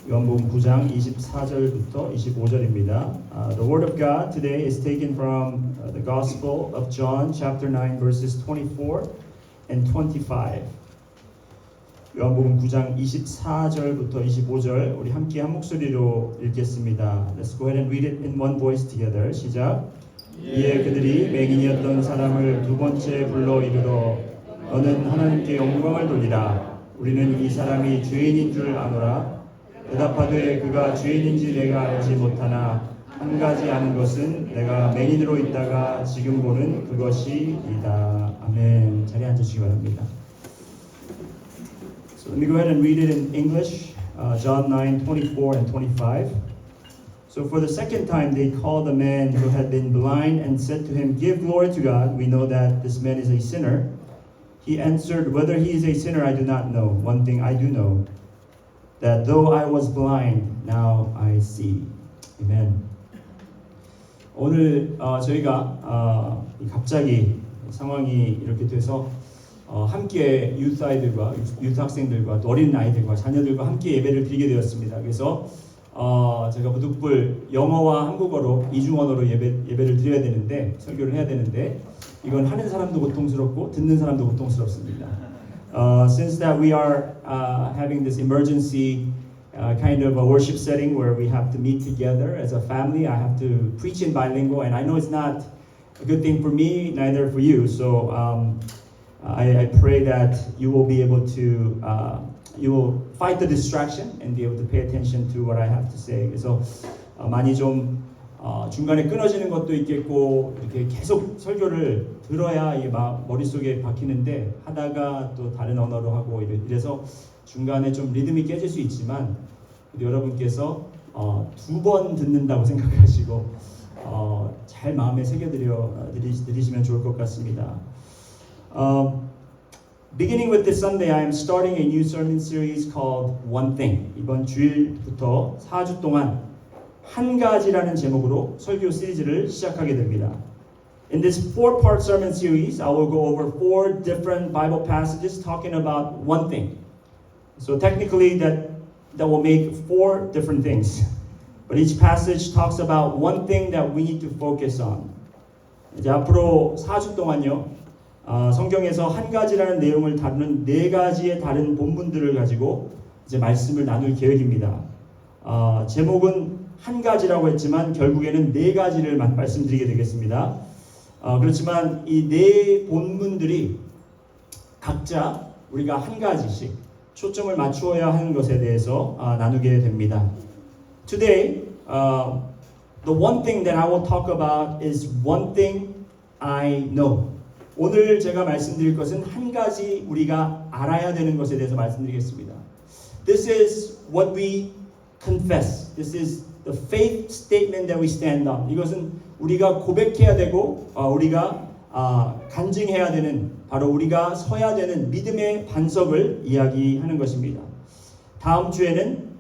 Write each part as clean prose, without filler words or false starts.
요한복음 9장 24절부터 25절입니다. The word of God today is taken from the Gospel of John chapter 9 verses 24 and 25. 요한복음 9장 24절부터 25절 우리 함께 한 목소리로 읽겠습니다. Let's go ahead and read it in one voice together. 시작. 이에 그들이 맹인이었던 사람을 두 번째 불러 이르러 너는 하나님께 영광을 돌리라. 우리는 이 사람이 죄인인 줄 아노라. 대답하되 그가 죄인인지 내가 알지 못하나 한 가지 아는 것은 내가 맹인으로 있다가 지금 보는 그것이이다. 아멘. 자리에 앉으시기 바랍니다. So let me go ahead and read it in English. John 9:24 and 25. So for the second time they called a man who had been blind and said to him, "Give glory to God. We know that this man is a sinner." He answered, "Whether he is a sinner I do not know. One thing I do know, that though I was blind, now I see." Amen. 오늘 저희가 갑자기 상황이 이렇게 돼서 함께 유스 아이들과 유스 학생들과 또 어린 아이들과 자녀들과 함께 예배를 드리게 되었습니다. 그래서 제가 무득불 영어와 한국어로 이중 언어로 예배를 드려야 되는데 설교를 해야 되는데 이건 하는 사람도 고통스럽고 듣는 사람도 고통스럽습니다. Since that we are having this emergency kind of a worship setting where we have to meet together as a family, I have to preach in bilingual, and I know it's not a good thing for me, neither for you. So I pray that you will be able to you will fight the distraction and be able to pay attention to what I have to say. 그래서 많이 좀 중간에 끊어지는 것도 있겠고 이렇게 계속 설교를 들어야 이 머릿속에 박히는데 하다가 또 다른 언어로 하고 이래서 중간에 좀 리듬이 깨질 수 있지만 여러분께서 두 번 듣는다고 생각하시고 잘 마음에 새겨드리시면 좋을 것 같습니다. Beginning with this Sunday, I am starting a new sermon series called One Thing. 이번 주일부터 4주 동안 한 가지라는 제목으로 설교 시리즈를 시작하게 됩니다. In this four-part sermon series, I will go over 4 different Bible passages talking about one thing. So technically, that will make 4 different things. But each passage talks about one thing that we need to focus on. 이제 앞으로 4주 동안요. 성경에서 한 가지라는 내용을 다루는 4가지의 다른 본문들을 가지고 이제 말씀을 나눌 계획입니다. 제목은 한 가지라고 했지만 결국에는 4가지를 말씀드리게 되겠습니다. 그렇지만 이 4 본문들이 각자 우리가 한 가지씩 초점을 맞추어야 하는 것에 대해서 나누게 됩니다. Today, the one thing that I will talk about is one thing I know. 오늘 제가 말씀드릴 것은 한 가지 우리가 알아야 되는 것에 대해서 말씀드리겠습니다. This is what we confess. This is the faith statement that we stand on. 이것은 우리가 고백해야 되고 우리가 간증해야 되는 바로 우리가 서야 되는 믿음의 반석을 이야기하는 것입니다. 다음 주에는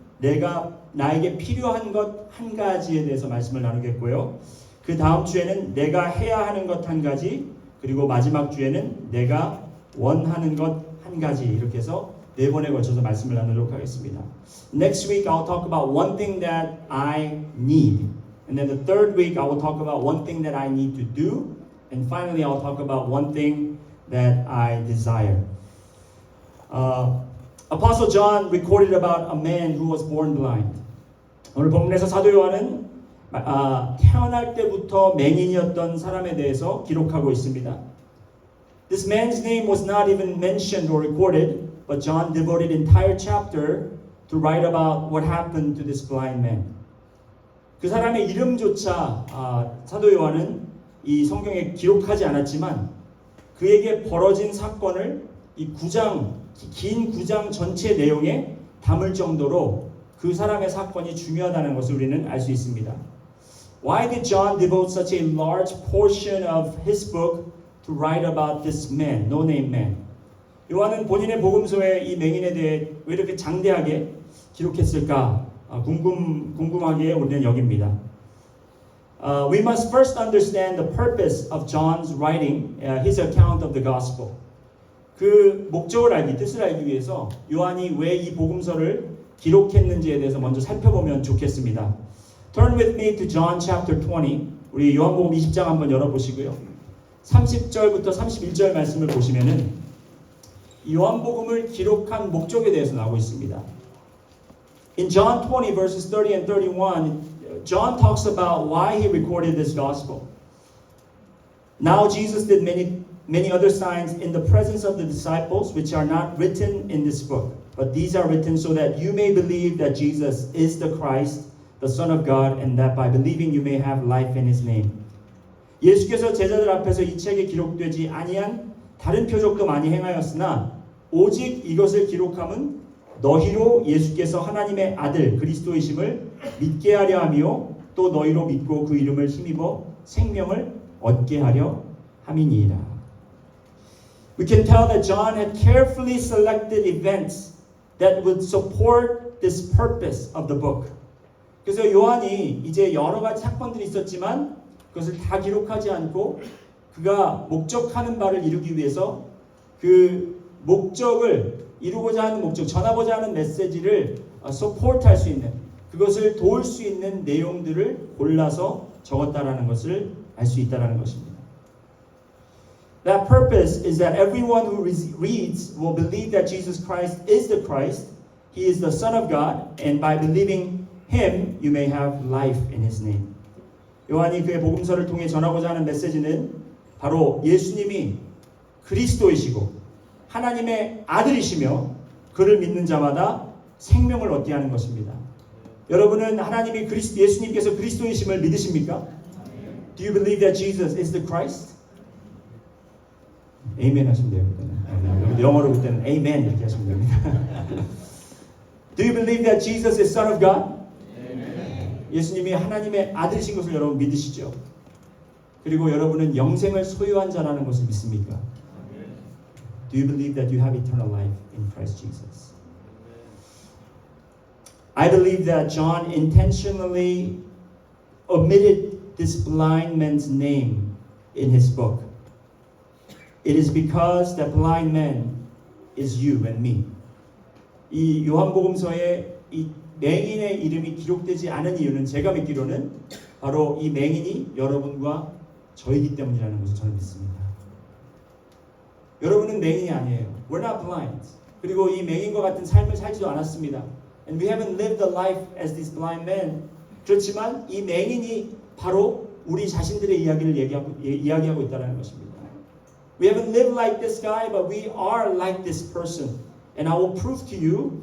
나에게 필요한 것 한 가지에 대해서 말씀을 나누겠고요. 그 다음 주에는 내가 해야 하는 것 한 가지, 그리고 마지막 주에는 내가 원하는 것 한 가지, 이렇게 해서 4번에 걸쳐서 말씀을 나누도록 하겠습니다. Next week I'll talk about one thing that I need. And then the third week I will talk about one thing that I need to do. And finally I'll talk about one thing that I desire. Apostle John recorded about a man who was born blind. 오늘 본문에서 사도 요한은 태어날 때부터 맹인이었던 사람에 대해서 기록하고 있습니다. This man's name was not even mentioned or recorded, but John devoted entire chapter to write about what happened to this blind man. 그 사람의 이름조차 사도 요한은 이 성경에 기록하지 않았지만 그에게 벌어진 사건을 이 긴 9장 전체 내용에 담을 정도로 그 사람의 사건이 중요하다는 것을 우리는 알 수 있습니다. Why did John devote such a large portion of his book to write about this man, no-name man? 요한은 본인의 복음서에 이 맹인에 대해 왜 이렇게 장대하게 기록했을까? 궁금하게 우리는 여깁니다. We must first understand the purpose of John's writing his account of the gospel. 그 목적을 뜻을 알기 위해서 요한이 왜 이 복음서를 기록했는지에 대해서 먼저 살펴보면 좋겠습니다. Turn with me to John chapter 20. 우리 요한복음 20장 한번 열어보시고요. 30절부터 31절 말씀을 보시면은 요한복음을 기록한 목적에 대해서 나오고 있습니다. In John 20 verses 30 and 31, John talks about why he recorded this gospel. Now Jesus did many other signs in the presence of the disciples, which are not written in this book. But these are written so that you may believe that Jesus is the Christ, the Son of God, and that by believing you may have life in His name. 예수께서 제자들 앞에서 이 책에 기록되지 아니한 다른 표적도 많이 행하였으나 오직 이것을 기록함은 너희로 예수께서 하나님의 아들 그리스도이심을 믿게 하려 하며 또 너희로 믿고 그 이름을 힘입어 생명을 얻게 하려 함이니이다. We can tell that John had carefully selected events that would support this purpose of the book. 그래서 요한이 이제 여러 가지 사건들이 있었지만 그것을 다 기록하지 않고 그가 목적하는 바를 이루기 위해서 그 목적을 이루고자 하는 목적, 전하고자 하는 메시지를 서포트할 수 있는 그것을 도울 수 있는 내용들을 골라서 적었다라는 것을 알 수 있다라는 것입니다. That purpose is that everyone who reads will believe that Jesus Christ is the Christ, He is the Son of God, and by believing Him, you may have life in His name. 요한이 그의 복음서를 통해 전하고자 하는 메시지는 바로 예수님이 그리스도이시고 하나님의 아들이시며 그를 믿는 자마다 생명을 얻게 하는 것입니다. 여러분은 하나님이 예수님께서 그리스도이심을 믿으십니까? Do you believe that Jesus is the Christ? Amen 하시면 돼요. 영어로 볼 때는 Amen 이렇게 하시면 됩니다. Do you believe that Jesus is Son of God? Amen. 예수님이 하나님의 아들이신 것을 여러분 믿으시죠? 그리고 여러분은 영생을 소유한 자라는 것을 믿습니까? Do you believe that you have eternal life in Christ Jesus? I believe that John intentionally omitted this blind man's name in his book. It is because that blind man is you and me. 이 요한복음서에 이 맹인의 이름이 기록되지 않은 이유는 제가 믿기로는 바로 이 맹인이 여러분과 저이기 때문이라는 것을 저는 믿습니다. 여러분은 맹인이 아니에요. We're not blind. 그리고 이 맹인과 같은 삶을 살지도 않았습니다. And we haven't lived a life as this blind man. 그렇지만 이 맹인이 바로 우리 자신들의 이야기를 이야기하고 있다는 것입니다. We haven't lived like this guy, but we are like this person. And I will prove to you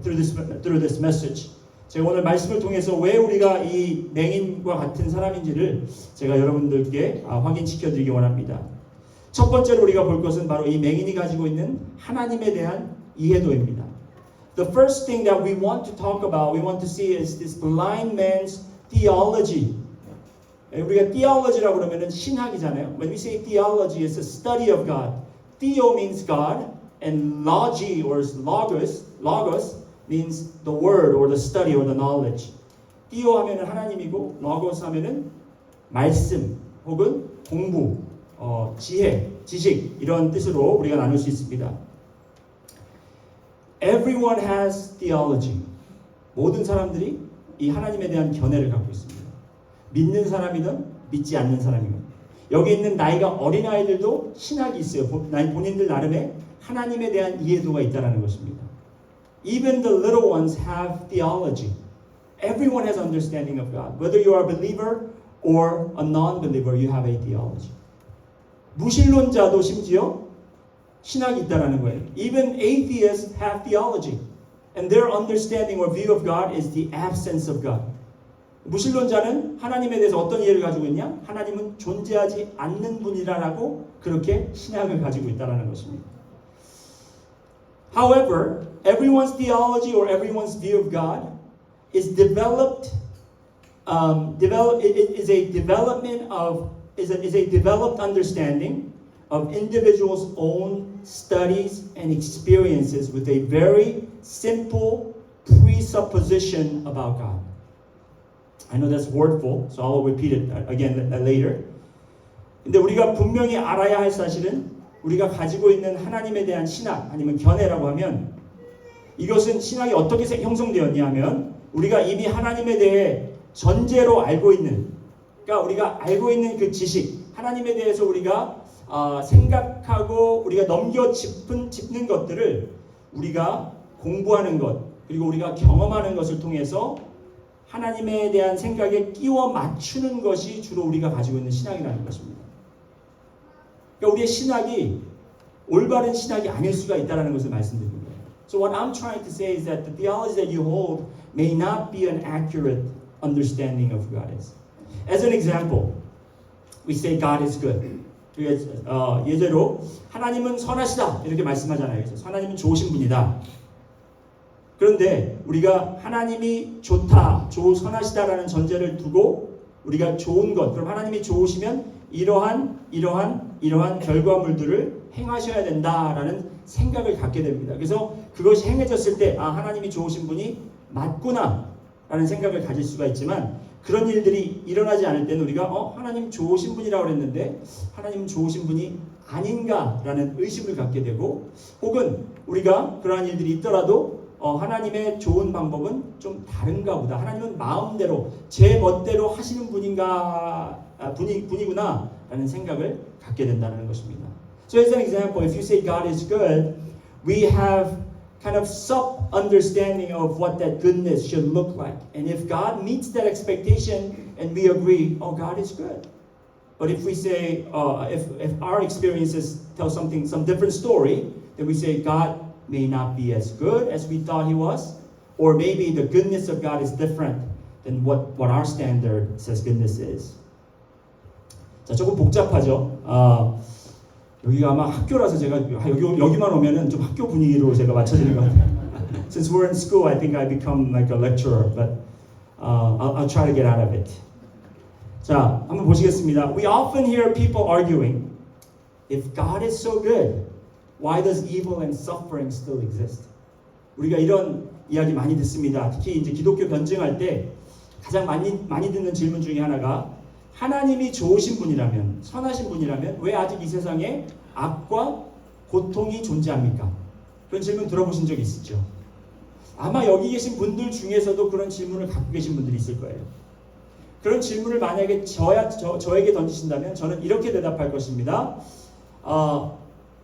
through this message. 제가 오늘 말씀을 통해서 왜 우리가 이 맹인과 같은 사람인지를 제가 여러분들께 확인시켜 드리기 원합니다. 첫 번째로 우리가 볼 것은 바로 이 맹인이 가지고 있는 하나님에 대한 이해도입니다. The first thing that we want to talk about, we want to see is this blind man's theology. 우리가 theology라고 그러면은 신학이잖아요. When we say theology, it's a study of God. Theo means God, and logi or logos means the word or the study or the knowledge. theo 하면은 하나님이고 logos 하면은 말씀 혹은 공부, 지혜, 지식 이런 뜻으로 우리가 나눌 수 있습니다. Everyone has theology. 모든 사람들이 이 하나님에 대한 견해를 갖고 있습니다. 믿는 사람이든 믿지 않는 사람이든 여기 있는 나이가 어린 아이들도 신학이 있어요. 본인들 나름의 하나님에 대한 이해도가 있다는 것입니다. Even the little ones have theology. Everyone has understanding of God. Whether you are a believer or a non-believer, you have a theology. 무신론자도 심지어 신학이 있다는 거예요. Even atheists have theology. And their understanding or view of God is the absence of God. 무신론자는 하나님에 대해서 어떤 이해를 가지고 있냐? 하나님은 존재하지 않는 분이라고 그렇게 신학을 가지고 있다는 것입니다. However, everyone's theology or everyone's view of God is developed. Is a developed understanding of individuals' own studies and experiences with a very simple presupposition about God. I know that's wordful, so I'll repeat it again later. 근데 우리가 분명히 알아야 할 사실은 우리가 가지고 있는 하나님에 대한 신학 아니면 견해라고 하면 이것은 신학이 어떻게 형성되었냐 하면 우리가 이미 하나님에 대해 전제로 알고 있는, 그러니까 우리가 알고 있는 그 지식, 하나님에 대해서 우리가 생각하고 우리가 짚는 것들을 우리가 공부하는 것, 그리고 우리가 경험하는 것을 통해서 하나님에 대한 생각에 끼워 맞추는 것이 주로 우리가 가지고 있는 신학이라는 것입니다. 그러니까 우리의 신학이 올바른 신학이 아닐 수가 있다는 것을 말씀드리는 거예요. So what I'm trying to say is that the theology that you hold may not be an accurate understanding of who God is. As an example, we say God is good. 예제로 하나님은 선하시다 이렇게 말씀하잖아요. 그래서 하나님은 좋으신 분이다. 그런데 우리가 하나님이 좋다, 선하시다라는 전제를 두고 우리가 좋은 것, 그럼 하나님이 좋으시면 이러한 결과물들을 행하셔야 된다라는 생각을 갖게 됩니다. 그래서 그것이 행해졌을 때 하나님이 좋으신 분이 맞구나 라는 생각을 가질 수가 있지만, 그런 일들이 일어나지 않을 때는 우리가 하나님 좋으신 분이라고 그랬는데 하나님 좋으신 분이 아닌가라는 의심을 갖게 되고, 혹은 우리가 그러한 일들이 있더라도 하나님의 좋은 방법은 좀 다른가 보다, 하나님은 마음대로 제 멋대로 하시는 분이구나 라는 생각을 갖게 된다는 것입니다. So as an example, if you say God is good, we have kind of sub-understanding of what that goodness should look like. And if God meets that expectation and we agree, God is good. But if we say, if our experiences tell some different story, then we say God may not be as good as we thought He was, or maybe the goodness of God is different than what our standard says goodness is. 자, 조금 복잡하죠. 여기가 아마 학교라서 제가 여기만 오면은 좀 학교 분위기로 제가 맞춰지는 것 같아요. Since we're in school, I think I become like a lecturer, but I'll try to get out of it. 자, 한번 보시겠습니다. We often hear people arguing, if God is so good, why does evil and suffering still exist? 우리가 이런 이야기 많이 듣습니다. 특히 이제 기독교 변증할 때 가장 많이 듣는 질문 중에 하나가, 하나님이 좋으신 분이라면, 선하신 분이라면 왜 아직 이 세상에 악과 고통이 존재합니까? 그런 질문 들어보신 적 있으시죠? 아마 여기 계신 분들 중에서도 그런 질문을 갖고 계신 분들이 있을 거예요. 그런 질문을 만약에 저에게 던지신다면 저는 이렇게 대답할 것입니다.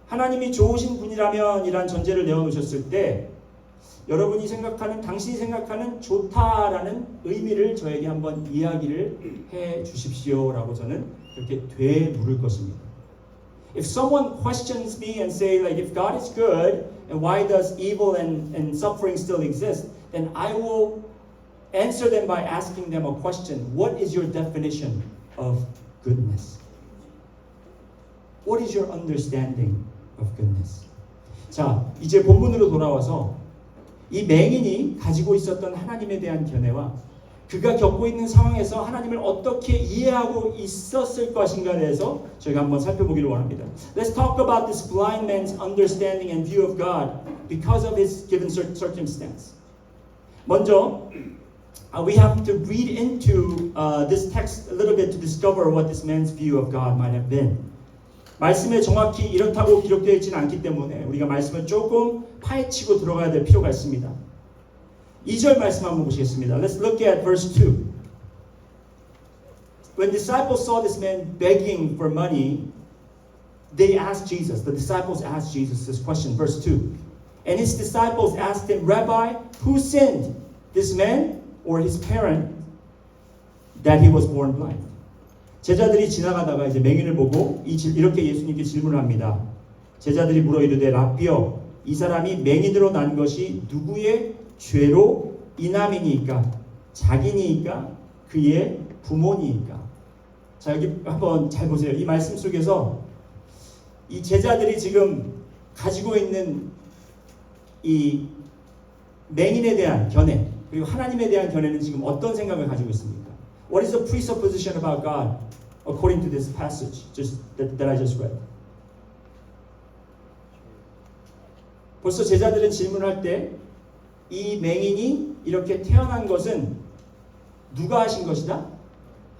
하나님이 좋으신 분이라면 이란 전제를 내어놓으셨을 때 당신이 생각하는 좋다라는 의미를 저에게 한번 이야기를 해 주십시오라고 저는 그렇게 되물을 것입니다. If someone questions me and say like, if God is good and why does evil and suffering still exist, then I will answer them by asking them a question. What is your definition of goodness? What is your understanding of goodness? 자, 이제 본문으로 돌아와서 이 맹인이 가지고 있었던 하나님에 대한 견해와 그가 겪고 있는 상황에서 하나님을 어떻게 이해하고 있었을 것인가에 대해서 저희가 한번 살펴보기를 원합니다. Let's talk about this blind man's understanding and view of God because of his given circumstance. 먼저, we have to read into this text a little bit to discover what this man's view of God might have been. 말씀에 정확히 이렇다고 기록되어 있지는 않기 때문에 우리가 말씀을 조금 파헤치고 들어가야 될 필요가 있습니다. 2절 말씀 한번 보시겠습니다. Let's look at verse 2. When disciples saw this man begging for money, they asked Jesus. The disciples asked Jesus this question, verse 2. And his disciples asked him, Rabbi, who sinned, this man or his parent, that he was born blind? 제자들이 지나가다가 이제 맹인을 보고 이렇게 예수님께 질문을 합니다. 제자들이 물어 이르되 라삐여, 이 사람이 맹인으로 난 것이 누구의 죄로 인함이니까? 자기니까? 그의 부모니까? 자, 여기 한번 잘 보세요. 이 말씀 속에서 이 제자들이 지금 가지고 있는 이 맹인에 대한 견해, 그리고 하나님에 대한 견해는 지금 어떤 생각을 가지고 있습니까? What is the presupposition about God according to this passage that I just read? 벌써 제자들은 질문할 때 이 맹인이 이렇게 태어난 것은 누가 하신 것이다?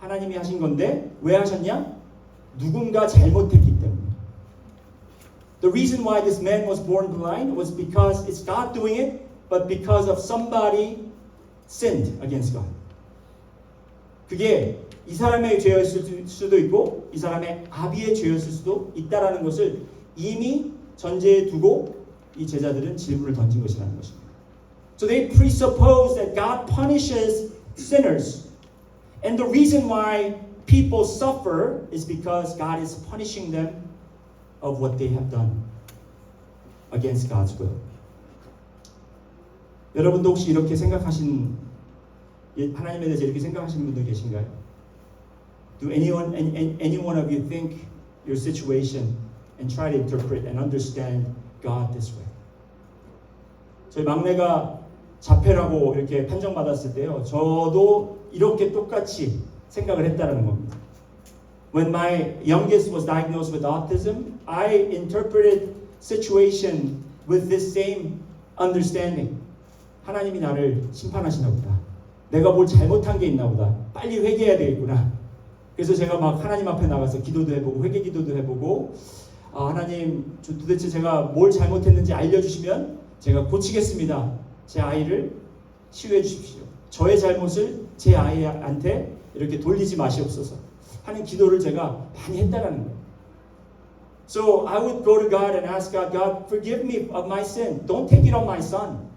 하나님이 하신 건데 왜 하셨냐? 누군가 잘못했기 때문에. The reason why this man was born blind was because it's God doing it but because of somebody sinned against God. 그게 이 사람의 죄였을 수도 있고 이 사람의 아비의 죄였을 수도 있다라는 것을 이미 전제에 두고 이 제자들은 질문을 던진 것이라는 것입니다. So they presuppose that God punishes sinners. And the reason why people suffer is because God is punishing them of what they have done against God's will. 여러분도 혹시 이렇게 생각하신 하나님에 대해서 이렇게 생각하시는 분들 계신가요? Do any one of you think your situation and try to interpret and understand God this way? 저희 막내가 자폐라고 이렇게 판정받았을 때요. 저도 이렇게 똑같이 생각을 했다는 겁니다. When my youngest was diagnosed with autism, I interpreted situation with this same understanding. 하나님이 나를 심판하시나 보다. 내가 뭘 잘못한 게 있나 보다. 빨리 회개해야 되겠구나. 그래서 제가 막 하나님 앞에 나가서 기도도 해보고 회개 기도도 해보고 하나님 도대체 제가 뭘 잘못했는지 알려주시면 제가 고치겠습니다. 제 아이를 치유해 주십시오. 저의 잘못을 제 아이한테 이렇게 돌리지 마시옵소서 하는 기도를 제가 많이 했다라는 거예요. So I would go to God and ask God, God, forgive me of my sin. Don't take it on my son.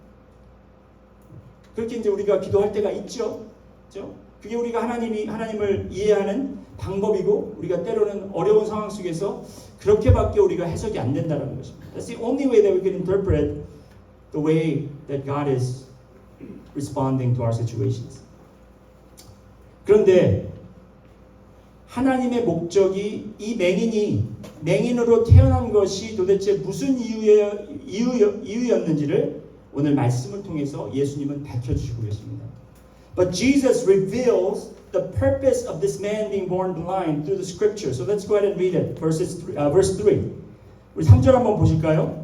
그렇게 이제 우리가 기도할 때가 있죠. 그렇죠? 그게 우리가 하나님을 이해하는 방법이고 우리가 때로는 어려운 상황 속에서 그렇게밖에 우리가 해석이 안 된다는 것입니다. That's the only way that we can interpret the way that God is responding to our situations. 그런데 하나님의 목적이 이 맹인으로 태어난 것이 도대체 무슨 이유였는지를 오늘 말씀을 통해서 예수님은 밝혀주시고 계십니다. But Jesus reveals the purpose of this man being born blind through the scripture. So let's go ahead and read it. Verse 3. 우리 3절 한번 보실까요?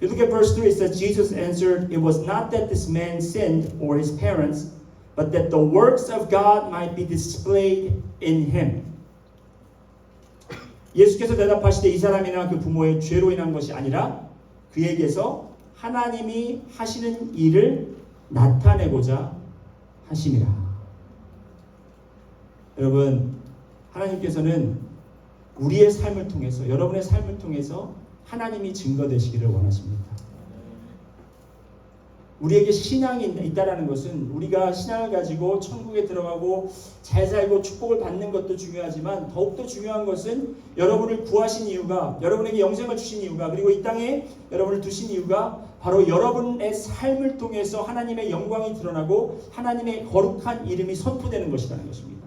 If you look at verse 3, it says, Jesus answered, It was not that this man sinned or his parents, but that the works of God might be displayed in him. 예수께서 대답하시되 이 사람이나 그 부모의 죄로 인한 것이 아니라 그에게서 하나님이 하시는 일을 나타내고자 하심이라. 여러분, 하나님께서는 우리의 삶을 통해서, 여러분의 삶을 통해서 하나님이 증거되시기를 원하십니다. 우리에게 신앙이 있다라는 것은 우리가 신앙을 가지고 천국에 들어가고 잘 살고 축복을 받는 것도 중요하지만 더욱더 중요한 것은 여러분을 구하신 이유가, 여러분에게 영생을 주신 이유가, 그리고 이 땅에 여러분을 두신 이유가 바로 여러분의 삶을 통해서 하나님의 영광이 드러나고 하나님의 거룩한 이름이 선포되는 것이라는 것입니다.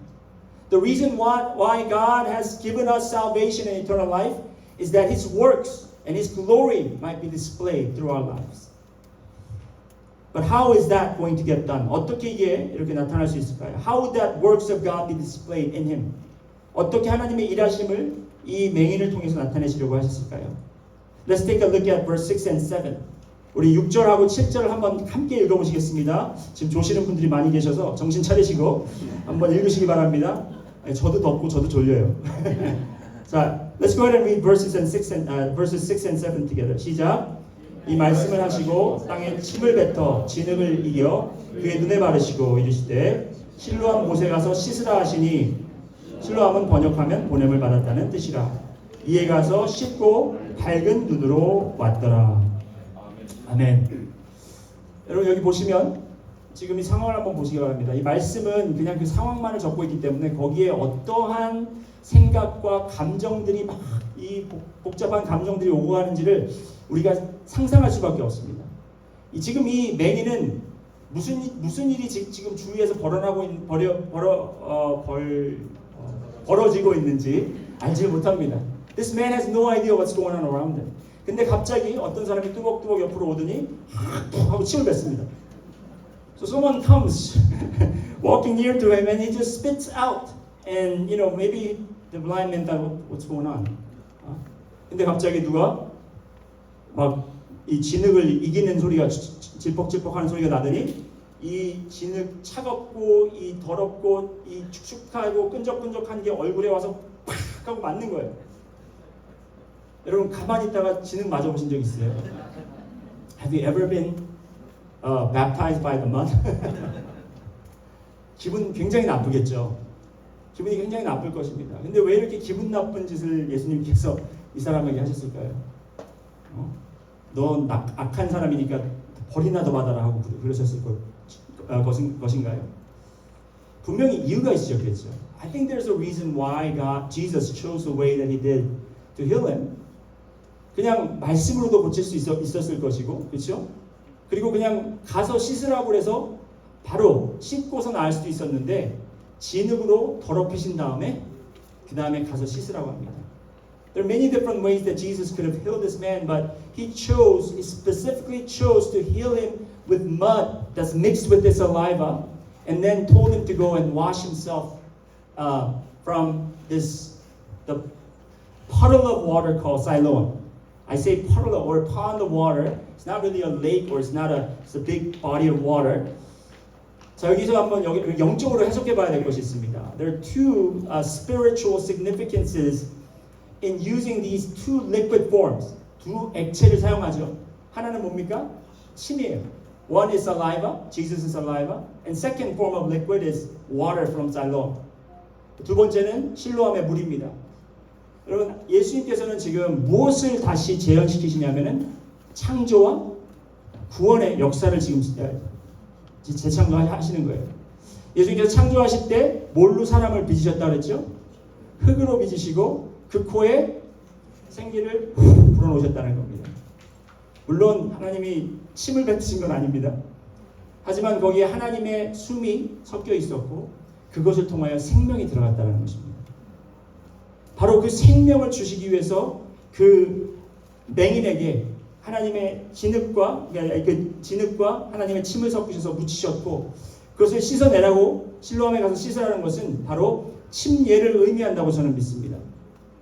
The reason why God has given us salvation and eternal life is that His works and His glory might be displayed through our lives. But how is that going to get done? 어떻게 이게 이렇게 나타날 수 있을까요? How would that works of God be displayed in him? 어떻게 하나님의 일하심을 이 맹인을 통해서 나타내시려고 하셨을까요? Let's take a look at verse 6 and 7. 우리 6절하고 7절을 한번 함께 읽어보시겠습니다. 지금 조시는 분들이 많이 계셔서 정신 차리시고 한번 읽으시기 바랍니다. 저도 덥고 저도 졸려요. 자, let's go ahead and read verses 6 and 7 together. 시작. 이 말씀을 하시고 땅에 침을 뱉어 진흙을 이겨 그의 눈에 바르시고 이르시되 실로암 못에 가서 씻으라 하시니 실로암은 번역하면 보냄을 받았다는 뜻이라. 이에 가서 씻고 밝은 눈으로 왔더라. 아멘. 여러분 여기 보시면 지금 이 상황을 한번 보시기 바랍니다. 이 말씀은 그냥 그 상황만을 적고 있기 때문에 거기에 어떠한 생각과 감정들이 막 이 복잡한 감정들이 오고 가는지를 우리가 상상할 수밖에 없습니다. 지금 이 맹인은 무슨 일이 지금 주위에서 벌어지고 있는지 알지 못합니다. This man has no idea what's going on around him. 근데 갑자기 어떤 사람이 뚜벅뚜벅 옆으로 오더니 하고 침을 뱉습니다. So someone comes walking near to him and he just spits out. And you know maybe the blind man thought what's going on. 근데 갑자기 누가 막 이 진흙을 이기는 소리가 질퍽질퍽하는 소리가 나더니 이 진흙 차갑고 이 더럽고 이 축축하고 끈적끈적한 게 얼굴에 와서 팍 하고 맞는 거예요. 여러분 가만히 있다가 진흙 맞아보신 적 있어요? Have you ever been baptized by the mud. 기분 굉장히 나쁘겠죠. 기분이 굉장히 나쁠 것입니다. 근데 왜 이렇게 기분 나쁜 짓을 예수님께서 이 사람에게 하셨을까요? 넌 악한 사람이니까 벌이나 더 받아라 하고 그러셨을 것인가요? 분명히 이유가 있으셨겠죠. I think there's a reason why Jesus chose the way that he did to heal him. 그냥 말씀으로도 고칠 수 있었을 것이고, 그렇죠? 그리고 그냥 가서 씻으라고 해서 바로 씻고서 나을 수도 있었는데 진흙으로 더럽히신 다음에 그 다음에 가서 씻으라고 합니다. There are many different ways that Jesus could have healed this man, but he specifically chose to heal him with mud that's mixed with his saliva, and then told him to go and wash himself from the puddle of water called Siloam. I say puddle or pond of water. It's not really a lake or it's a big body of water. 자, 여기서 한번 영적으로 해석해 봐야 될 것이 있습니다. There are two spiritual significances in using these two liquid forms. 두 액체를 사용하죠. 하나는 뭡니까? 침이에요. One is saliva, Jesus' saliva, and second form of liquid is water from Siloam. 두 번째는 실로암의 물입니다. 여러분, 예수님께서는 지금 무엇을 다시 재현시키시냐면은 창조와 구원의 역사를 지금 재창조하시는 거예요. 예수님께서 창조하실 때 뭘로 사람을 빚으셨다 그랬죠? 흙으로 빚으시고 그 코에 생기를 불어넣으셨다는 겁니다. 물론 하나님이 침을 뱉으신 건 아닙니다. 하지만 거기에 하나님의 숨이 섞여 있었고 그것을 통하여 생명이 들어갔다는 것입니다. 바로 그 생명을 주시기 위해서 그 맹인에게 하나님의 진흙과 하나님의 침을 섞으셔서 묻히셨고 그것을 씻어내라고 실로암에 가서 씻으라는 것은 바로 침례를 의미한다고 저는 믿습니다.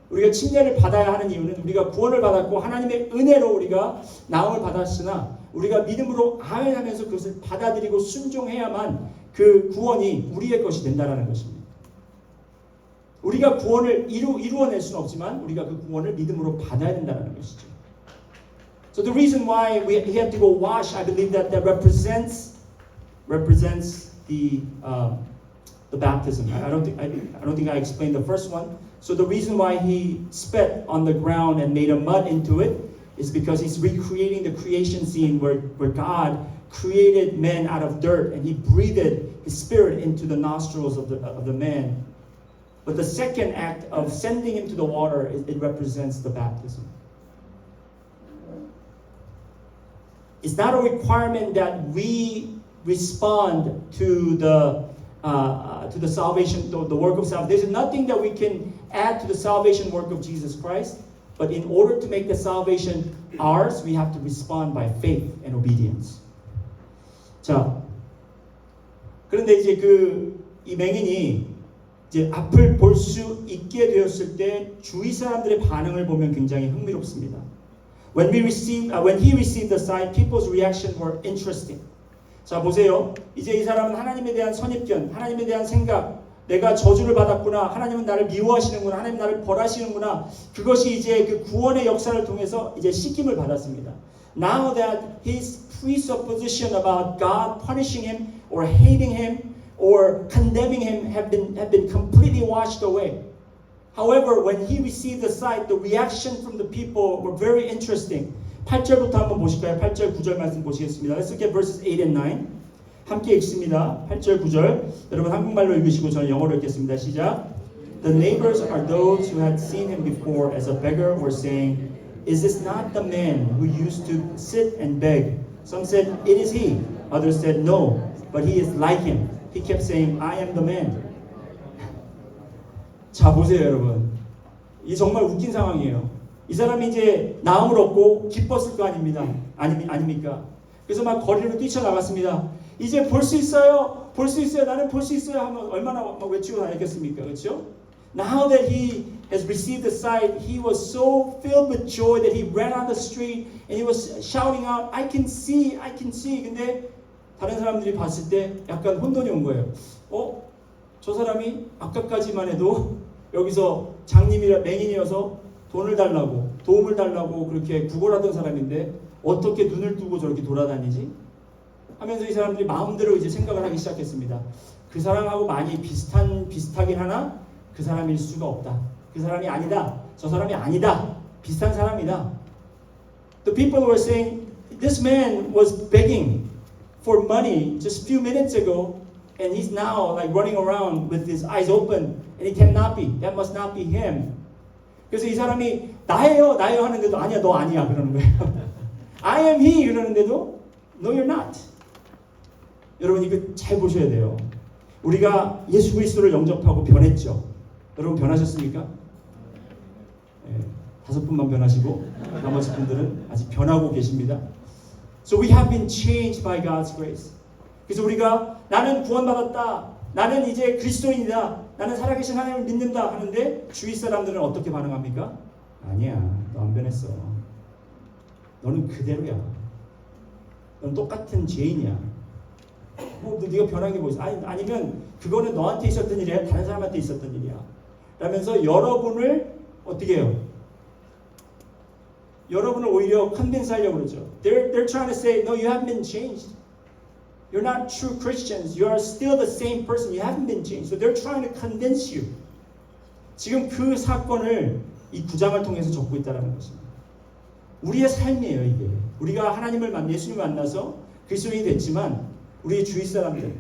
우리가 침례를 받아야 하는 이유는 우리가 구원을 받았고 하나님의 은혜로 우리가 나음을 받았으나 우리가 믿음으로 아멘하면서 그것을 받아들이고 순종해야만 그 구원이 우리의 것이 된다는 것입니다. 우리가 구원을 이루어낼 수는 없지만 우리가 그 구원을 믿음으로 받아야 된다는 것이죠. So the reason why we have to go wash, I believe that represents the baptism. I don't think I explained the first one. So the reason why he spat on the ground and made a mud into it is because he's recreating the creation scene where God created man out of dirt and he breathed his spirit into the nostrils of the man. But the second act of sending him to the water, it represents the baptism. It's not a requirement that we respond to the salvation, to the work of salvation. There's nothing that we can add to the salvation work of Jesus Christ. But in order to make the salvation ours, we have to respond by faith and obedience. 자, 그런데 이제 이 맹인이 이제 앞을 볼 수 있게 되었을 때 주위 사람들의 반응을 보면 굉장히 흥미롭습니다. When he received the sight, people's reaction were interesting. 자, 보세요. 이제 이 사람은 하나님에 대한 선입견, 하나님에 대한 생각, 내가 저주를 받았구나, 하나님은 나를 미워하시는구나, 하나님 나를 벌하시는구나. 그것이 이제 그 구원의 역사를 통해서 이제 씻김을 받았습니다. Now that his presupposition about God punishing him or hating him or condemning him have been completely washed away. However, when he received the sight, the reaction from the people were very interesting. 8절부터 한번 보실까요? 8절, 9절 말씀 보시겠습니다. Let's look at verses 8 and 9. 함께 읽습니다. 8절, 9절. 여러분 한국말로 읽으시고 저는 영어로 읽겠습니다. 시작. The neighbors are those who had seen him before as a beggar were saying, Is this not the man who used to sit and beg? Some said, It is he. Others said, No, but he is like him. He kept saying, I am the man. 자, 보세요, 여러분. 이 정말 웃긴 상황이에요. 이 사람이 이제 나음을 얻고 기뻤을 거 아닙니까? 그래서 막 거리로 뛰쳐나갔습니다. 이제 볼 수 있어요. 볼 수 있어요. 나는 볼 수 있어요. 하면 얼마나 막 외치고 다녔겠습니까? 그렇죠? Now that he has received the sight, he was so filled with joy that he ran on the street and he was shouting out, I can see, I can see. 근데 다른 사람들이 봤을 때 약간 혼돈이 온 거예요. 저 사람이 아까까지만 해도 여기서 맹인이어서 돈을 달라고, 도움을 달라고 그렇게 구걸하던 사람인데 어떻게 눈을 뜨고 저렇게 돌아다니지? 하면서 이 사람들이 마음대로 이제 생각을 하기 시작했습니다. 그 사람하고 많이 비슷하긴 하나 그 사람일 수가 없다. 그 사람이 아니다. 저 사람이 아니다. 비슷한 사람이다. The people were saying, this man was begging for money just a few minutes ago, and he's now like running around with his eyes open, and it cannot be. That must not be him. 그래서 이 사람이 나예요 하는데도 아니야, 너 아니야 그러는 거예요. I am he 그러는데도 no, you're not. 여러분 이거 잘 보셔야 돼요. 우리가 예수 그리스도를 영접하고 변했죠. 여러분 변하셨습니까? 네, 5분만 변하시고 나머지 분들은 아직 변하고 계십니다. So we have been changed by God's grace. 그래서 우리가 나는 구원받았다. 나는 이제 그리스도인이다. 나는 살아계신 하나님을 믿는다 하는데 주위 사람들은 어떻게 반응합니까? 아니야. 너 안 변했어. 너는 그대로야. 너는 똑같은 죄인이야. 뭐 네가 변한 게 뭐 있어? 아니면 그거는 너한테 있었던 일이야. 다른 사람한테 있었던 일이야. 라면서 여러분을 어떻게 해요? 여러분을 오히려 컨빈스 하려고 그러죠. They're trying to say, no, you haven't been changed. You're not true Christians. You are still the same person. You haven't been changed. So they're trying to convince you. 지금 그 사건을 이 9장을 통해서 적고 있다는 것입니다. 우리의 삶이에요, 이게. 우리가 하나님을 예수님을 만나서 그리스도인이 됐지만 우리의 주위 사람들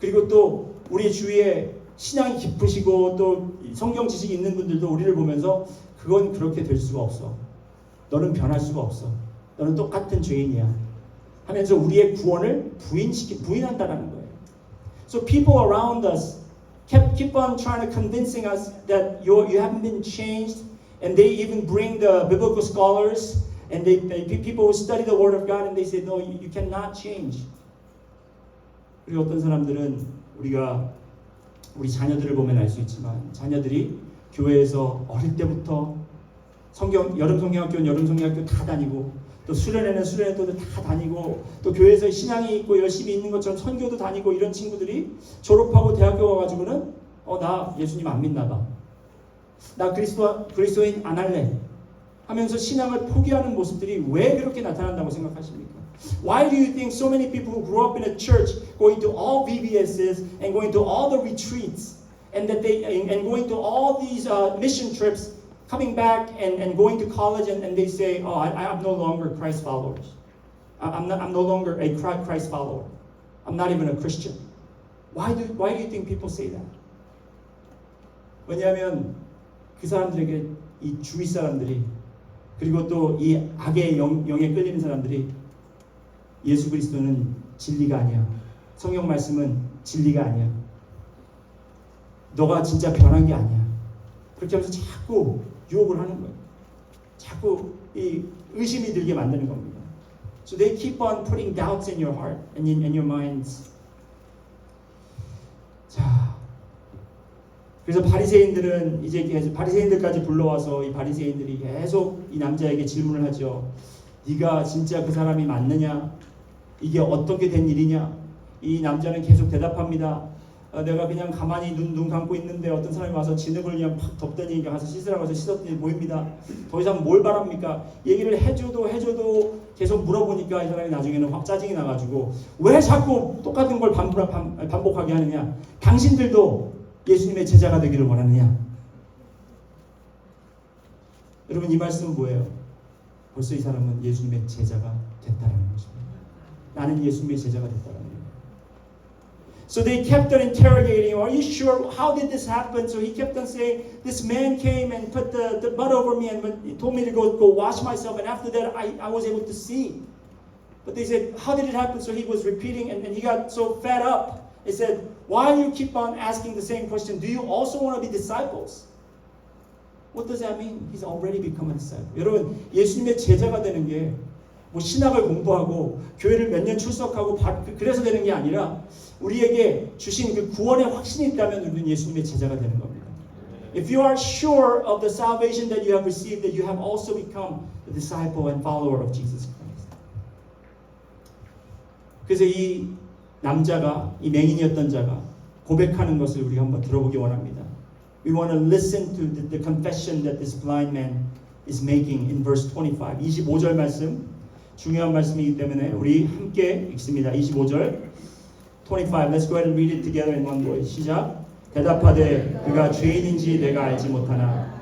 그리고 또 우리 주위에 신앙이 깊으시고 또 성경 지식이 있는 분들도 우리를 보면서 그건 그렇게 될 수가 없어. 너는 변할 수가 없어. 너는 똑같은 죄인이야. 하면서 우리의 구원을 부인한다는 거예요. So people around us keep on trying to convincing us that you haven't been changed, and they even bring the biblical scholars and people who study the Word of God and they say, no, you cannot change. 그리고 어떤 사람들은 우리 자녀들을 보면 알 수 있지만 자녀들이 교회에서 어릴 때부터 여름 성경학교 다 다니고 또 수련회는 수련회도 다 다니고 또 교회에서 신앙이 있고 열심히 있는 것처럼 선교도 다니고 이런 친구들이 졸업하고 대학교 가가지고는 나 예수님 안 믿나 봐. 나 그리스도인 안 할래. 하면서 신앙을 포기하는 모습들이 왜 그렇게 나타난다고 생각하십니까? Why do you think so many people who grew up in a church going to all VBSs and going to all the retreats and going to all these mission trips coming back and going to college and they say, I'm no longer Christ followers. I'm no longer a Christ follower. I'm not even a Christian. Why do you think people say that? 왜냐하면 그 사람들에게 이 주위 사람들이 그리고 또 이 악의 영에 끌리는 사람들이 예수 그리스도는 진리가 아니야. 성경 말씀은 진리가 아니야. 너가 진짜 변한 게 아니야. 그렇게 하면서 자꾸 유혹을 하는 거예요. 자꾸 이 의심이 들게 만드는 겁니다. So they keep on putting doubts in your heart and in your minds. 자, 그래서 바리새인들은 이제 계속 바리새인들까지 불러와서 이 바리새인들이 계속 이 남자에게 질문을 하죠. 네가 진짜 그 사람이 맞느냐? 이게 어떻게 된 일이냐? 이 남자는 계속 대답합니다. 내가 그냥 가만히 눈 감고 있는데 어떤 사람이 와서 진흙을 그냥 팍 덮더니 가서 씻으라고 해서 씻었더니 보입니다. 더 이상 뭘 바랍니까? 얘기를 해줘도 계속 물어보니까 이 사람이 나중에는 확 짜증이 나가지고 왜 자꾸 똑같은 걸 반복하게 하느냐? 당신들도 예수님의 제자가 되기를 원하느냐? 여러분 이 말씀은 뭐예요? 벌써 이 사람은 예수님의 제자가 됐다는 것입니다. 나는 예수님의 제자가 됐다는 거예요. So they kept on interrogating him. Are you sure? How did this happen? So he kept on saying, this man came and put the mud over me and he told me to go wash myself. And after that, I was able to see. But they said, how did it happen? So he was repeating and he got so fed up. He said, why do you keep on asking the same question? Do you also want to be disciples? What does that mean? He's already become a disciple. 여러분, 예수님의 제자가 되는 게 뭐 신학을 공부하고 교회를 몇 년 출석하고 그래서 되는 게 아니라 우리에게 주신 그 구원의 확신이 있다면 우리는 예수님의 제자가 되는 겁니다. If you are sure of the salvation that you have received, that you have also become a disciple and follower of Jesus Christ. 그래서 이 남자가, 이 맹인이었던 자가 고백하는 것을 우리 한번 들어보기 원합니다. We want to listen to the confession that this blind man is making in verse 25. 25절 말씀 중요한 말씀이기 때문에 우리 함께 읽습니다. 25절 25. Let's go ahead and read it together in one voice. 시작. 대답하되 그가 죄인인지 내가 알지 못하나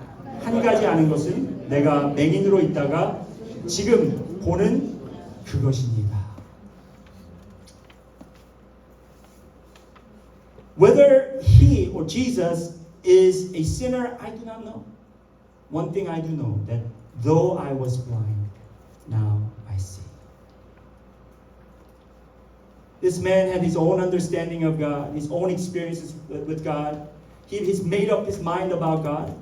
한 가지 아는 것은 내가 맹인으로 있다가 지금 보는 그것입니다. Whether he or Jesus is a sinner, I do not know. One thing I do know, that though I was blind, now I see. This man had his own understanding of God, his own experiences with God. He's made up his mind about God.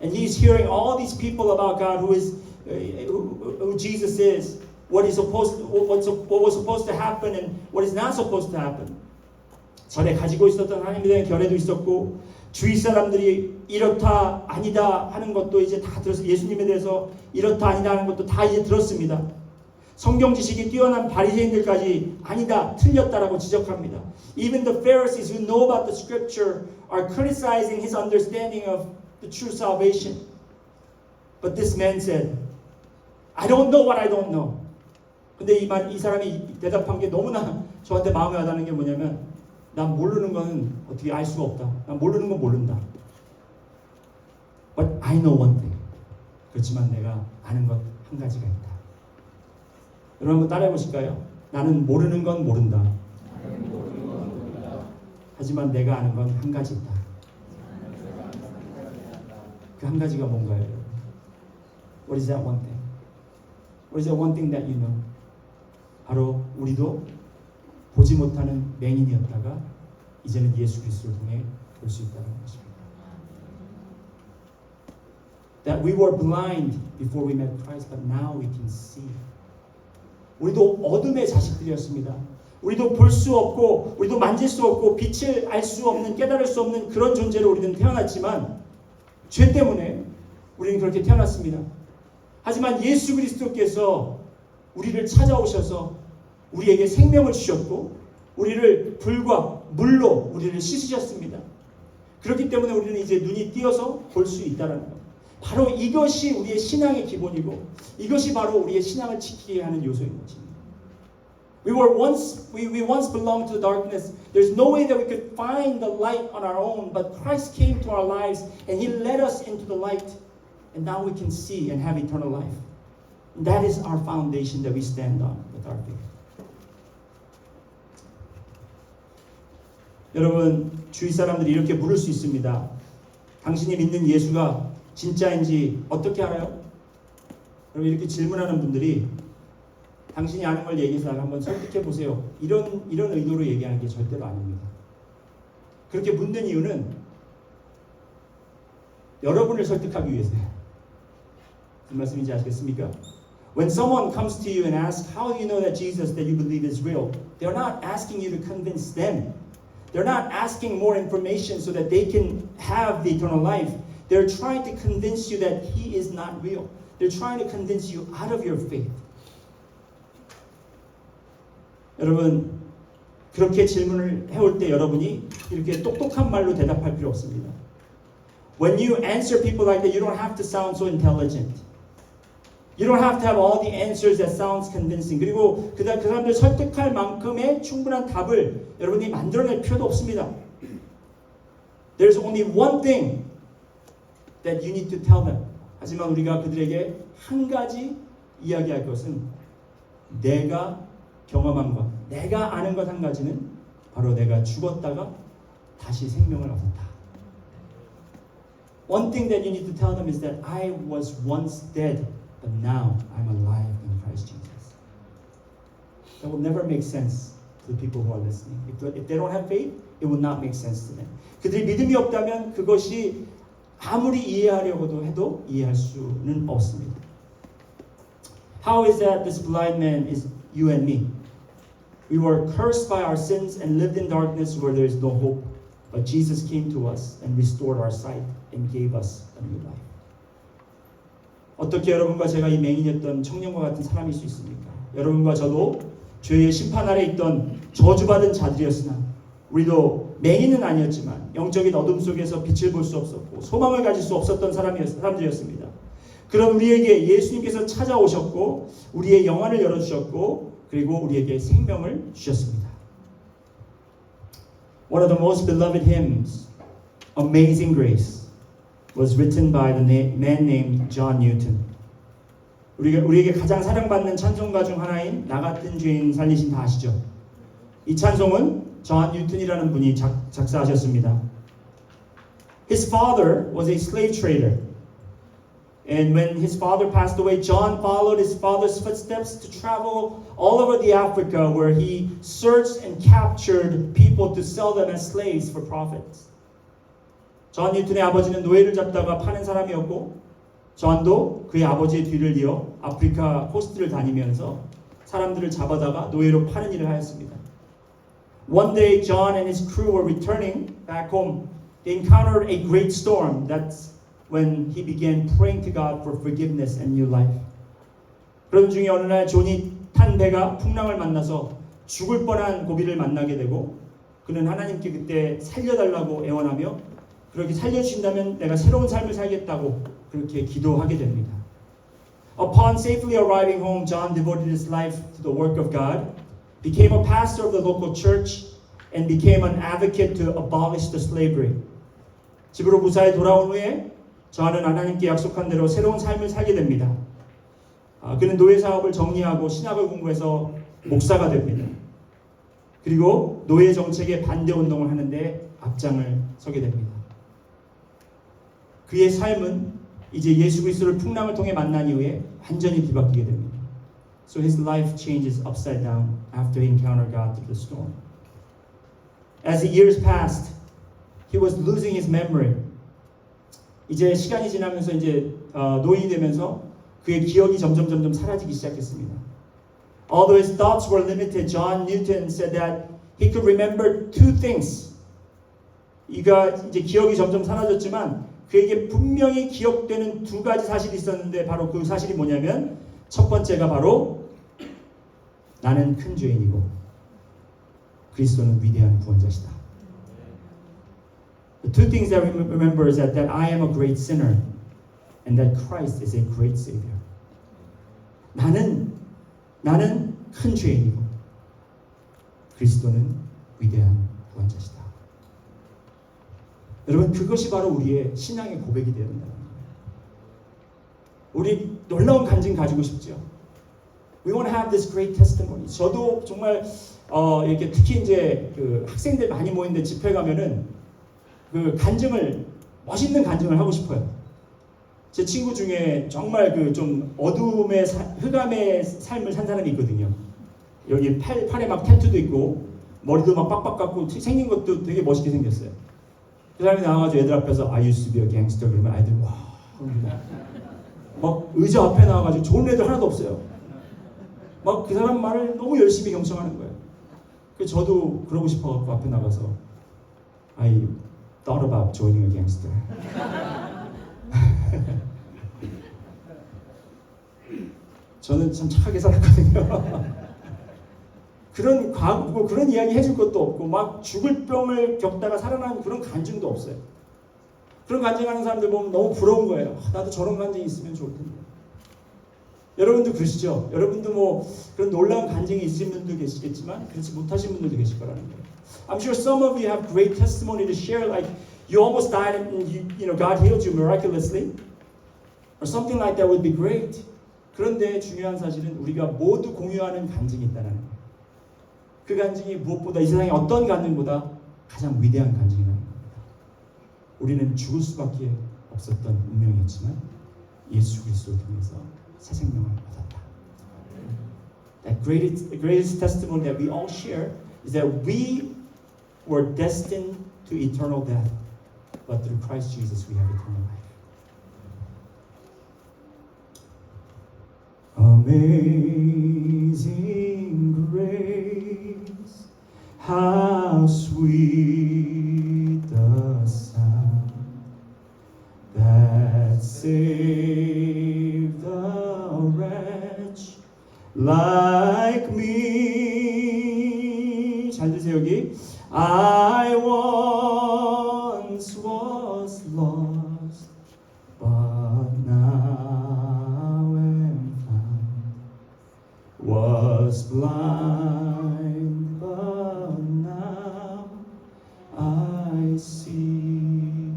And he's hearing all these people about God who Jesus is, what was supposed to happen and what is not supposed to happen. 전에 가지고 있었던 하나님에 대한 견해도 있었고 주위 사람들이 이렇다 아니다 하는 것도 이제 다 들었어요. 예수님에 대해서 이렇다 아니다 하는 것도 다 이제 들었습니다. 성경 지식이 뛰어난 바리새인들까지 아니다 틀렸다라고 지적합니다. Even the Pharisees who know about the scripture are criticizing his understanding of the true salvation. But this man said, I don't know what I don't know. 근데 이 사람이 대답한 게 너무나 저한테 마음에 와닿는 게 뭐냐면 난 모르는 건 어떻게 알 수가 없다. 난 모르는 건 모른다. But I know one thing. 그렇지만 내가 아는 것 한 가지가 있다. 여러분 한번 따라해 보실까요? 나는 모르는 건 모른다. 하지만 내가 아는 건 한 가지 있다. 그 한 가지가 뭔가요? What is that one thing? What is that one thing that you know? 바로 우리도 보지 못하는 맹인이었다가 이제는 예수 그리스도를 통해 볼 수 있다는 것입니다. That we were blind before we met Christ, but now we can see. 우리도 어둠의 자식들이었습니다. 우리도 볼 수 없고, 우리도 만질 수 없고, 빛을 알 수 없는, 깨달을 수 없는 그런 존재로 우리는 태어났지만 죄 때문에 우리는 그렇게 태어났습니다. 하지만 예수 그리스도께서 우리를 찾아오셔서 우리에게 생명을 주셨고 우리를 불과 물로 우리를 씻으셨습니다. 그렇기 때문에 우리는 이제 눈이 띄어서 볼 수 있다는 것. 바로 이것이 우리의 신앙의 기본이고 이것이 바로 우리의 신앙을 지키게 하는 요소인 것입니다. We once belonged to the darkness. There's no way that we could find the light on our own, but Christ came to our lives and He led us into the light, and now we can see and have eternal life. And that is our foundation that we stand on with our faith. 여러분, 주위 사람들이 이렇게 물을 수 있습니다. 당신이 믿는 예수가 진짜인지 어떻게 알아요? 여러분, 이렇게 질문하는 분들이 당신이 아는 걸 얘기해서 한번 설득해 보세요. 이런 의도로 얘기하는 게 절대로 아닙니다. 그렇게 묻는 이유는 여러분을 설득하기 위해서요. 무슨 말씀인지 아시겠습니까? When someone comes to you and asks, how do you know that Jesus that you believe is real? They're not asking you to convince them. They're not asking more information so that they can have the eternal life. They're trying to convince you that He is not real. They're trying to convince you out of your faith. 여러분, 그렇게 질문을 해올 때 여러분이 이렇게 똑똑한 말로 대답할 필요 없습니다. When you answer people like that, you don't have to sound so intelligent. You don't have to have all the answers that sounds convincing. 그리고 그 사람들 설득할 만큼의 충분한 답을 여러분이 만들어낼 필요도 없습니다. There's only one thing that you need to tell them. 하지만 우리가 그들에게 한 가지 이야기할 것은 내가 경험한 것, 내가 아는 것 한 가지는 바로 내가 죽었다가 다시 생명을 얻었다. One thing that you need to tell them is that I was once dead, but now I'm alive in Christ Jesus. That will never make sense to the people who are listening. If they don't have faith, it will not make sense to them. 그들이 믿음이 없다면 그것이 아무리 이해하려고도 해도 이해할 수는 없습니다. How is that this blind man is you and me? We were cursed by our sins and lived in darkness where there is no hope. But Jesus came to us and restored our sight and gave us a new life. 어떻게 여러분과 제가 이 맹인이었던 청년과 같은 사람일 수 있습니까? 여러분과 저도 죄의 심판 아래 있던 저주받은 자들이었으나 우리도 맹인은 아니었지만 영적인 어둠 속에서 빛을 볼 수 없었고 소망을 가질 수 없었던 사람들이었습니다. 그런 우리에게 예수님께서 찾아오셨고 우리의 영안을 열어주셨고 그리고 우리에게 생명을 주셨습니다. One of the most beloved hymns, Amazing Grace, was written by the man named John Newton. 우리에게 가장 사랑받는 찬송가 중 하나인 나 같은 죄인 살리신 다 아시죠? 이 찬송은 존 뉴턴이라는 분이 작사하셨습니다. His father was a slave trader. And when his father passed away, John followed his father's footsteps to travel all over the Africa where he searched and captured people to sell them as slaves for profits. 존 뉴턴의 아버지는 노예를 잡다가 파는 사람이었고 존도 그의 아버지의 뒤를 이어 아프리카 코스트를 다니면서 사람들을 잡아다가 노예로 파는 일을 하였습니다. One day, John and his crew were returning back home. They encountered a great storm. That's when he began praying to God for forgiveness and new life. 그런 중에 어느 날 존이 탄 배가 풍랑을 만나서 죽을 뻔한 고비를 만나게 되고 그는 하나님께 그때 살려달라고 애원하며 그렇게 살려주신다면 내가 새로운 삶을 살겠다고 그렇게 기도하게 됩니다. Upon safely arriving home, John devoted his life to the work of God, became a pastor of the local church, and became an advocate to abolish the slavery. 집으로 무사히 돌아온 후에 저는 하나님께 약속한 대로 새로운 삶을 살게 됩니다. 그는 노예 사업을 정리하고 신학을 공부해서 목사가 됩니다. 그리고 노예 정책의 반대 운동을 하는데 앞장을 서게 됩니다. 그의 삶은 이제 예수 그리스도를 풍랑을 통해 만난 이후에 완전히 뒤바뀌게 됩니다. So his life changes upside down after he encountered God through the storm. As the years passed, he was losing his memory. 이제 시간이 지나면서 이제 노인이 되면서 그의 기억이 점점 사라지기 시작했습니다. Although his thoughts were limited, John Newton said that he could remember two things. 이가 이제 기억이 점점 사라졌지만 그에게 분명히 기억되는 두 가지 사실이 있었는데 바로 그 사실이 뭐냐면 첫 번째가 바로 나는 큰 죄인이고 그리스도는 위대한 구원자시다. The two things that we remember is that I am a great sinner and that Christ is a great Savior. 나는 큰 죄인이고 그리스도는 위대한 구원자시다. 여러분 그것이 바로 우리의 신앙의 고백이 되어야 된다는 거예요. 우리 놀라운 간증 가지고 싶죠. We want to have this great testimony. 저도 정말 이렇게 특히 이제 그 학생들 많이 모이는데 집회 가면은 그 간증을 멋있는 간증을 하고 싶어요. 제 친구 중에 정말 그 좀 어둠의 흑암의 삶을 산 사람이 있거든요. 여기 팔에 막 태투도 있고 머리도 막 빡빡 깎고 생긴 것도 되게 멋있게 생겼어요. 그 사람이 나와가지고 애들 앞에서 I used to be a gangster 그러면 아이들 와 막 의자 앞에 나와가지고 좋은 애들 하나도 없어요. 막 그 사람 말을 너무 열심히 경청하는 거예요. 그래서 저도 그러고 싶어갖고 앞에 나가서 I thought about joining a gangster. 저는 참 착하게 살았거든요. 그런 이야기 해줄 것도 없고 막 죽을 병을 겪다가 살아난 그런 간증도 없어요. 그런 간증하는 사람들 보면 너무 부러운 거예요. 나도 저런 간증이 있으면 좋을 텐데. 여러분도 그러시죠? 여러분도 뭐 그런 놀라운 간증이 있으신 분도 계시겠지만 그렇지 못하신 분들도 계실 거라는 거예요. I'm sure some of you have great testimony to share, like you almost died and you know God healed you miraculously, or something like that would be great. 그런데 중요한 사실은 우리가 모두 공유하는 간증이 있다는 거예요. 그 간증이 무엇보다 이 세상의 어떤 간증보다 가장 위대한 간증이라는 겁니다. 우리는 죽을 수밖에 없었던 운명이었지만 예수 그리스도를 통해서 새 생명을 얻었다. That greatest testimony that we all share is that we were destined to eternal death, but through Christ Jesus we have eternal life. Amazing grace, how sweet the sound that saved a wretch like me. 잘 드세요 여기. I once was lost, but now see.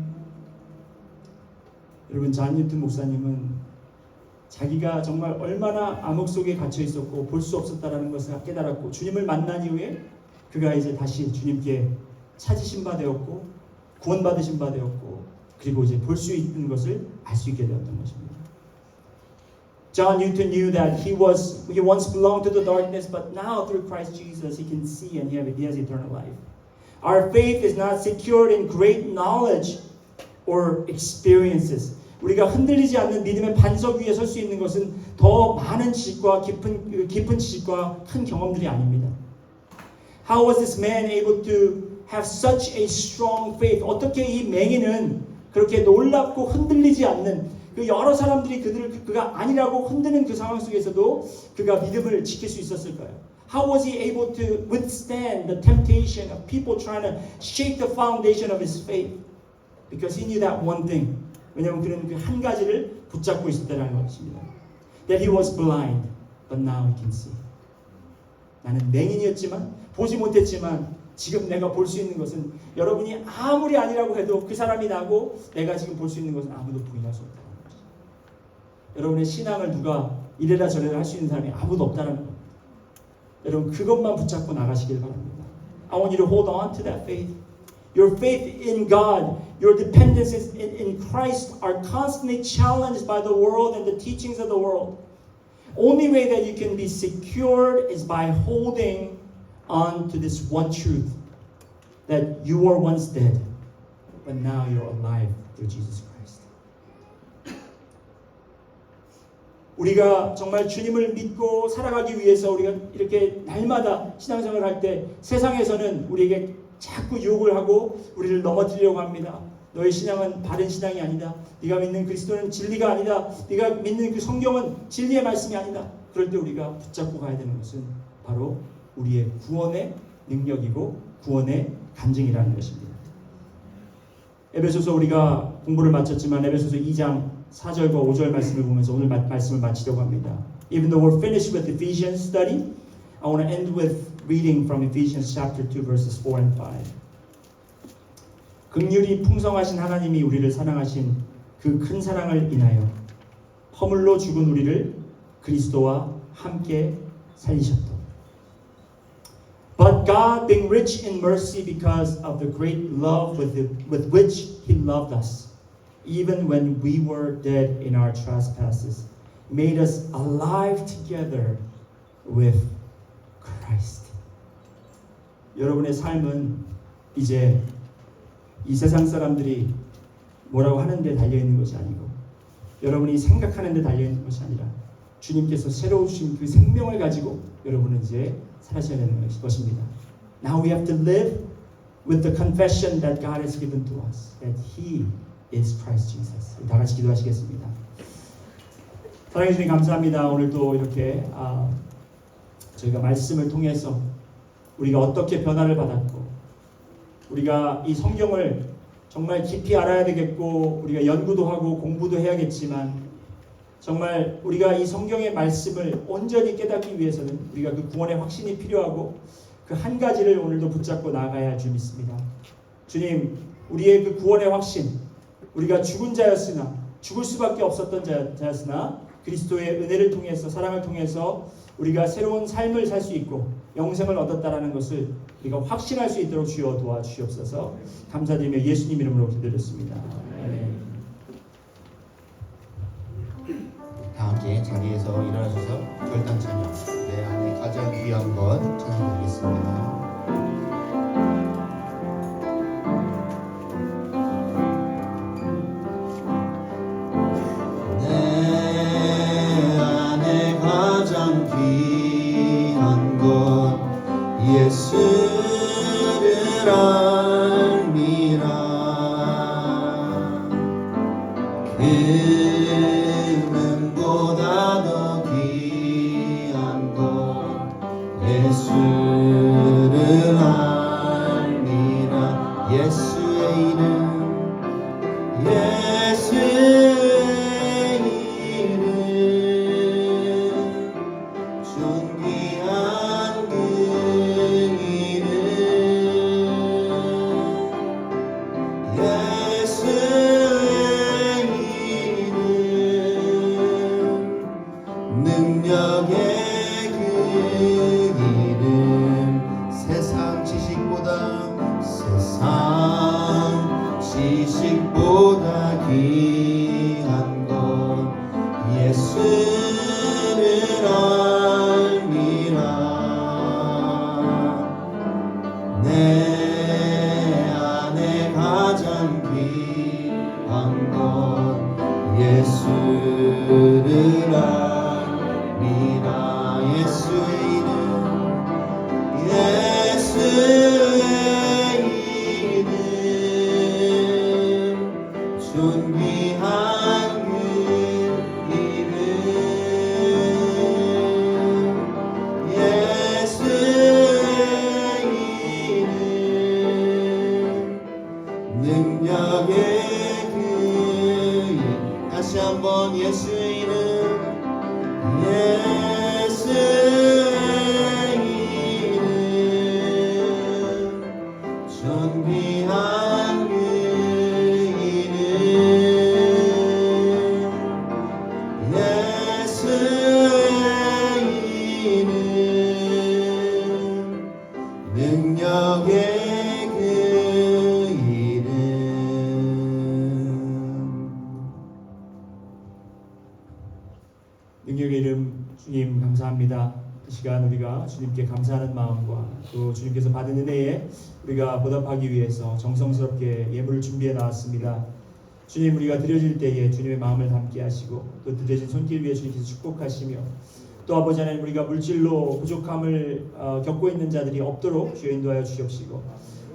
여러분, 잔 뉴튼 목사님은 자기가 정말 얼마나 암흑 속에 갇혀 있었고 볼 수 없었다라는 것을 깨달았고 주님을 만난 이후에 그가 이제 다시 주님께 찾으신 바 되었고 구원받으신 바 되었고 그리고 이제 볼 수 있는 것을 알 수 있게 되었던 것입니다. John Newton knew that he once belonged to the darkness, but now through Christ Jesus he can see and he has eternal life. Our faith is not secured in great knowledge or experiences. 우리가 흔들리지 않는 믿음의 반석 위에 설 수 있는 것은 더 많은 지식과 깊은 지식과 큰 경험들이 아닙니다. How was this man able to have such a strong faith? 어떻게 이 맹인은 그렇게 놀랍고 흔들리지 않는 그 여러 사람들이 그가 아니라고 흔드는 그 상황 속에서도 그가 믿음을 지킬 수 있었을까요? How was he able to withstand the temptation of people trying to shake the foundation of his faith? Because he knew that one thing. 왜냐하면 그는 그 한 가지를 붙잡고 있었다는 것입니다. That he was blind, but now he can see. 나는 맹인이었지만 보지 못했지만 지금 내가 볼 수 있는 것은 여러분이 아무리 아니라고 해도 그 사람이 나고 내가 지금 볼 수 있는 것은 아무도 부인할 수 없다는 것입니다. 여러분의 신앙을 누가 이래라 저래라 할 수 있는 사람이 아무도 없다는 겁니다. 여러분 그것만 붙잡고 나가시길 바랍니다. I want you to hold on to that faith. Your faith in God, your dependence in Christ are constantly challenged by the world and the teachings of the world. Only way that you can be secured is by holding on to this one truth, that you were once dead, but now you're alive through Jesus Christ. 우리가 정말 주님을 믿고 살아가기 위해서 우리가 이렇게 날마다 신앙생활을 할 때 세상에서는 우리에게 자꾸 유혹을 하고 우리를 넘어뜨리려고 합니다. 너의 신앙은 바른 신앙이 아니다. 네가 믿는 그리스도는 진리가 아니다. 네가 믿는 그 성경은 진리의 말씀이 아니다. 그럴 때 우리가 붙잡고 가야 되는 것은 바로 우리의 구원의 능력이고 구원의 간증이라는 것입니다. 에베소서 우리가 공부를 마쳤지만 에베소서 2장 4절과 5절 말씀을 보면서 오늘 말씀을 마치려고 합니다. Even though we're finished with Ephesians study, I want to end with reading from Ephesians chapter 2 verses 4 and 5. 긍휼이 풍성하신 하나님이 우리를 사랑하신 그 큰 사랑을 인하여 허물로 죽은 우리를 그리스도와 함께 살리셨다. But God, being rich in mercy because of the great love with which He loved us, even when we were dead in our trespasses, made us alive together with Christ. 여러분의 삶은 이제 이 세상 사람들이 뭐라고 하는데 달려있는 것이 아니고 여러분이 생각하는 데 달려있는 것이 아니라 주님께서 새로 주신 그 생명을 가지고 여러분은 이제 살아셔야 되는 것입니다. Now we have to live with the confession that God has given to us, that He is Christ Jesus. 다 같이 기도하시겠습니다. 사랑해 주님 감사합니다. 오늘도 이렇게 저희가 말씀을 통해서 우리가 어떻게 변화를 받았고 우리가 이 성경을 정말 깊이 알아야 되겠고 우리가 연구도 하고 공부도 해야겠지만 정말 우리가 이 성경의 말씀을 온전히 깨닫기 위해서는 우리가 그 구원의 확신이 필요하고 그 한 가지를 오늘도 붙잡고 나아가야 할 줄 믿습니다. 주님, 우리의 그 구원의 확신, 우리가 죽은 자였으나 죽을 수밖에 없었던 자였으나 그리스도의 은혜를 통해서 사랑을 통해서 우리가 새로운 삶을 살 수 있고 영생을 얻었다라는 것을 우리가 확신할 수 있도록 주여 도와주시옵소서. 감사드리며 예수님 이름으로 기도드렸습니다. 다 함께 자리에서 일어나셔서 결단 찬양, 내 안에 가장 귀한 것 찬양드리겠습니다. 예수를 알미라. 금은보다 더 귀한 것 예수를 알미라. 예수의 이름, 예수의 이름, 존귀한 그 이름. 지식보다 귀한 것 예수를 알미라. 내 안에 가장 귀한 것 예수를 알미라. 예수의 이름 존귀한 그 이름 예수의 이름 능력의 그 이름 다시 한번 예수의 이름 예수의 이름 존귀한 그 이름 예수의 이름 능력의 그 이름. 능력의 이름 주님 감사합니다. 이 시간 우리가 주님께 감사하는 마음과 또 주님께서 받은 은혜에 우리가 보답하기 위해서 정성스럽게 예물을 준비해 나왔습니다. 주님, 우리가 드려질 때에 주님의 마음을 담게 하시고 또 드려진 손길 위에 주님께서 축복하시며 또 아버지 하나님, 우리가 물질로 부족함을 겪고 있는 자들이 없도록 주여 인도하여 주시옵시고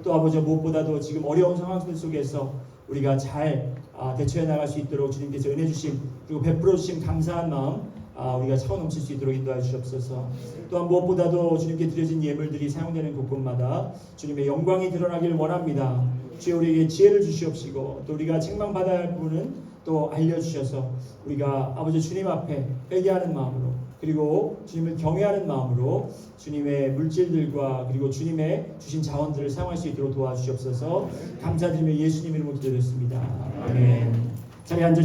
또 아버지 무엇보다도 지금 어려운 상황들 속에서 우리가 잘 대처해 나갈 수 있도록 주님께서 은혜 주심 그리고 베풀어 주심 감사한 마음 우리가 차고 넘칠 수 있도록 인도하여 주옵소서. 또한 무엇보다도 주님께 드려진 예물들이 사용되는 곳곳마다 주님의 영광이 드러나길 원합니다. 주여 우리에게 지혜를 주시옵시고 또 우리가 책망받아야 할 부분은 또 알려주셔서 우리가 아버지 주님 앞에 회개하는 마음으로 그리고 주님을 경외하는 마음으로 주님의 물질들과 그리고 주님의 주신 자원들을 사용할 수 있도록 도와주시옵소서. 감사드리며 예수님 이름으로 기도드렸습니다. 아멘. 자리에 앉아